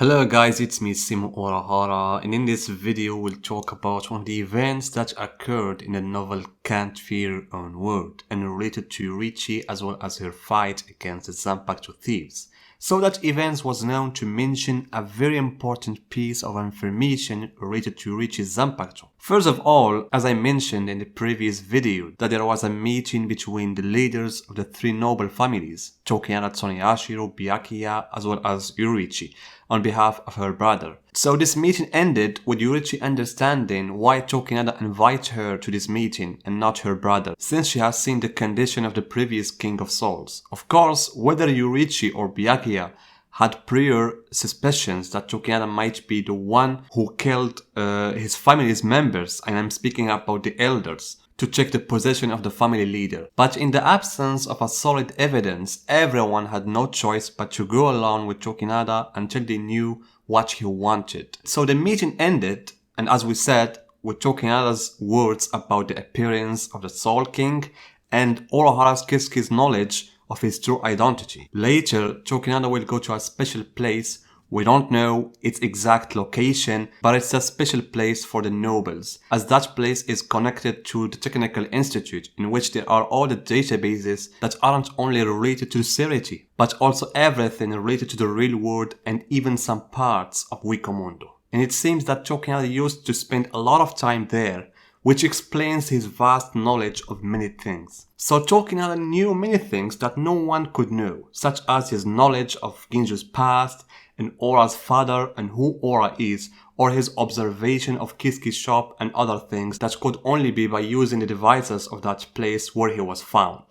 Hello guys, it's me Urahara, and in this video we'll talk about one of the events that occurred in the novel Can't Fear Own Word and related to Yoruichi as well as her fight against the Zanpakuto thieves. So that event was known to mention a very important piece of information related to Yoruichi's Zanpakuto. First of all, as I mentioned in the previous video, that there was a meeting between the leaders of the three noble families, Tokihara Tsuneyashiro, Byakuya, as well as Yoruichi, on behalf of her brother. So this meeting ended with Yoruichi understanding why Tokinada invited her to this meeting and not her brother, since she has seen the condition of the previous King of Souls. Of course, whether Yoruichi or Byakuya had prior suspicions that Tokinada might be the one who killed his family's members, and I'm speaking about the elders, to check the position of the family leader. But in the absence of a solid evidence, everyone had no choice but to go along with Tokinada until they knew what he wanted. So the meeting ended, and as we said, with Tokinada's words about the appearance of the Soul King and Urahara's Kisuke's knowledge of his true identity. Later, Tokinada will go to a special place. We don't know its exact location, but it's a special place for the nobles, as that place is connected to the Technical Institute, in which there are all the databases that aren't only related to the Serity, but also everything related to the real world and even some parts of Wikomondo. And it seems that Tokinada used to spend a lot of time there, which explains his vast knowledge of many things. So Tokinada knew many things that no one could know, such as his knowledge of Ginju's past, and Ora's father and who Ora is, or his observation of Kisuke's shop and other things that could only be by using the devices of that place where he was found.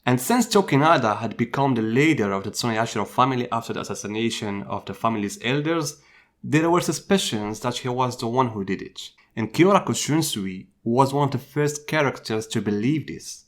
And since Tokinada had become the leader of the Tsuneyashiro family after the assassination of the family's elders, there were suspicions that he was the one who did it. And Kyoraku Shunsui was one of the first characters to believe this.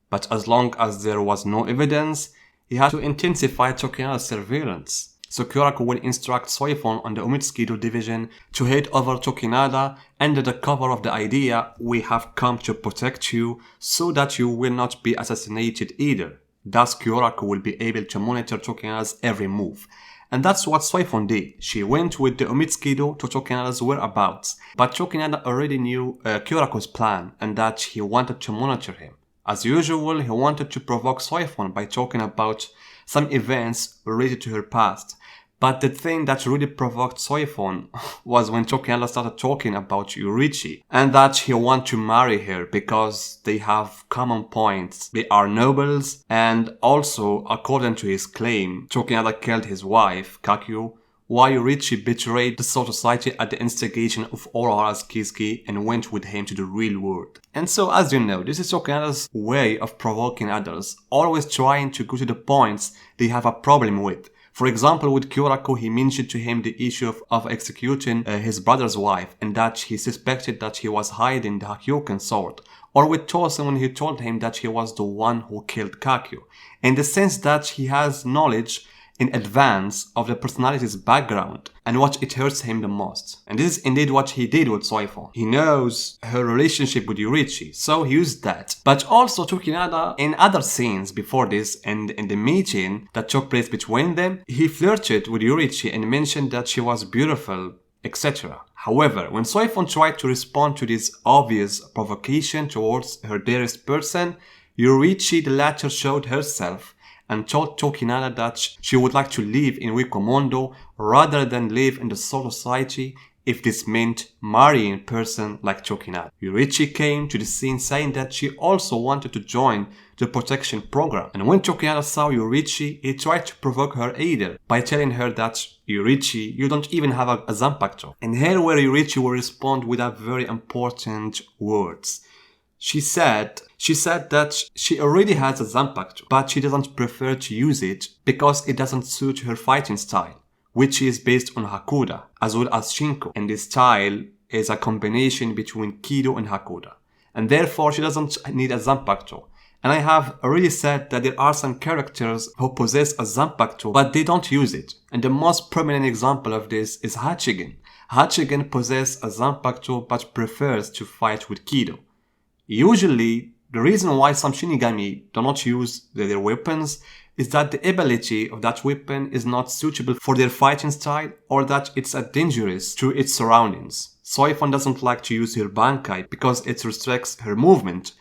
But as long as there was no evidence, he had to intensify Tokinada's surveillance. So Kyoraku will instruct Soifon on the Umitsukido division to head over Tokinada under the cover of the idea "we have come to protect you so that you will not be assassinated either." Thus Kyoraku will be able to monitor Tokinada's every move. And that's what Soifon did. She went with the Umitsukido to Tokinada's whereabouts, but Tokinada already knew Kyoraku's plan and that he wanted to monitor him. As usual, he wanted to provoke Soifon by talking about some events related to her past. But the thing that really provoked Soifon was when Tokinada started talking about Yoruichi and that he wanted to marry her because they have common points. They are nobles, and also, according to his claim, Tokinada killed his wife, Kakyo, while Yoruichi betrayed the Soul Society at the instigation of Urahara's Kisuke and went with him to the real world. And so, as you know, this is Tokinada's way of provoking others, always trying to go to the points they have a problem with. For example, with Kyoraku, he mentioned to him the issue of executing his brother's wife and that he suspected that he was hiding the Hakyoken sword. Or with Tosen when he told him that he was the one who killed Kakyo. In the sense that he has knowledge in advance of the personality's background and what it hurts him the most. And this is indeed what he did with Soifon. He knows her relationship with Yoruichi, so he used that. But also Tokinada, in other scenes before this and in the meeting that took place between them, he flirted with Yoruichi and mentioned that she was beautiful, etc. However, when Soifon tried to respond to this obvious provocation towards her dearest person, Yoruichi the latter showed herself and told Tokinada that she would like to live in Wikomondo rather than live in the Soul Society if this meant marrying a person like Tokinada. Yoruichi came to the scene saying that she also wanted to join the protection program. And when Tokinada saw Yoruichi, he tried to provoke her either by telling her that, "Yoruichi, you don't even have a Zanpakuto." And here where Yoruichi will respond with a very important words. She said that she already has a Zanpakuto, but she doesn't prefer to use it because it doesn't suit her fighting style, which is based on Hakuda, as well as Shinko, and this style is a combination between Kido and Hakuda, and therefore she doesn't need a Zanpakuto. And I have already said that there are some characters who possess a Zanpakuto, but they don't use it, and the most prominent example of this is Hachigen. Hachigen possesses a Zanpakuto but prefers to fight with Kido. Usually, the reason why some Shinigami do not use their weapons is that the ability of that weapon is not suitable for their fighting style, or that it's dangerous to its surroundings. Soifon doesn't like to use her Bankai because it restricts her movement,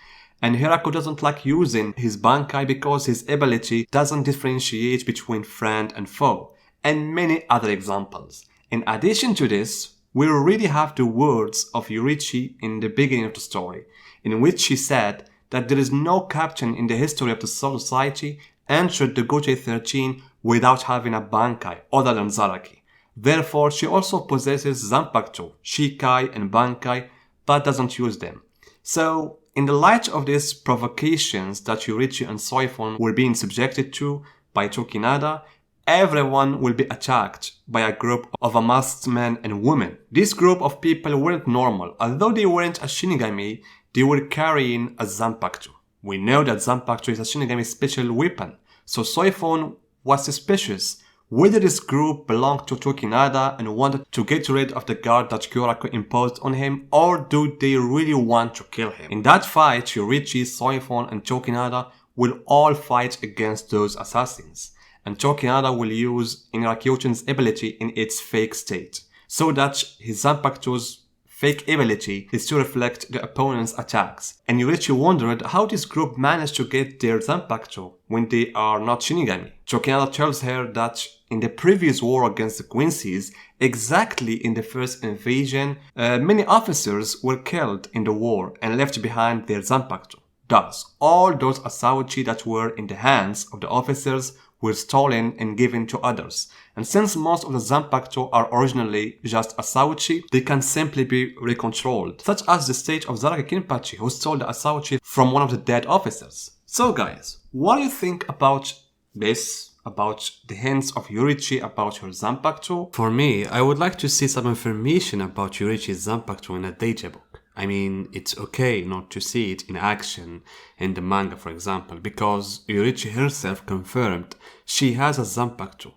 and Hirako doesn't like using his Bankai because his ability doesn't differentiate between friend and foe, and many other examples. In addition to this, we already have the words of Yoruichi in the beginning of the story, in which she said that there is no captain in the history of the Soul Society entered the Gote 13 without having a Bankai other than Zaraki. Therefore, she also possesses Zanpakuto, Shikai, and Bankai, but doesn't use them. So, in the light of these provocations that Yoruichi and Soifon were being subjected to by Tokinada, everyone will be attacked by a group of masked men and women. This group of people weren't normal. Although they weren't a Shinigami, they were carrying a Zanpakuto. We know that Zanpakuto is a Shinigami special weapon, so Soifon was suspicious whether this group belonged to Tokinada and wanted to get rid of the guard that Kyoraku imposed on him, or do they really want to kill him? In that fight, Yoruichi, Soifon, and Tokinada will all fight against those assassins, and Tokinada will use Inarakyouchin's ability in its fake state, so that his Zanpakuto's fake ability is to reflect the opponent's attacks. And Yoruichi wondered how this group managed to get their Zanpakuto when they are not Shinigami. Tokinada tells her that in the previous war against the Quincy's, exactly in the first invasion, many officers were killed in the war and left behind their Zanpakuto. Thus, all those Asauchi that were in the hands of the officers were stolen and given to others. And since most of the Zanpakuto are originally just Asauchi, they can simply be recontrolled, such as the state of Zaraki Kinpachi, who stole the Asauchi from one of the dead officers. So guys, what do you think about this? About the hints of Yoruichi about her Zanpakuto? For me, I would like to see some information about Yoruichi's Zanpakuto in a data book. I mean, it's okay not to see it in action in the manga, for example, because Yoruichi herself confirmed she has a Zanpakuto,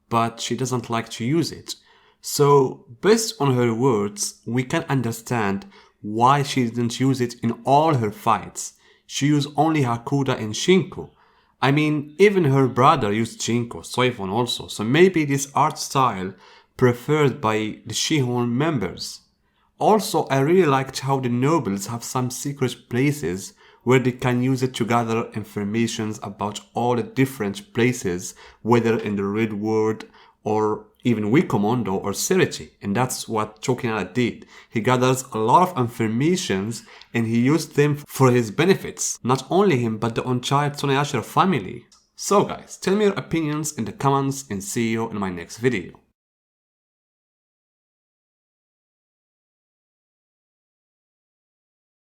but she doesn't like to use it. So, based on her words, we can understand why she didn't use it in all her fights. She used only Hakuda and Shinko. I mean, even her brother used Shinko, Soifon also, so maybe this art style preferred by the Shihon members. Also, I really liked how the nobles have some secret places where they can use it to gather information about all the different places, whether in the Red World or even Wikomondo or Sirichi. And that's what Tokinada did. He gathers a lot of information and he used them for his benefits. Not only him, but the entire Tsuneyashiro family. So guys, tell me your opinions in the comments and see you in my next video.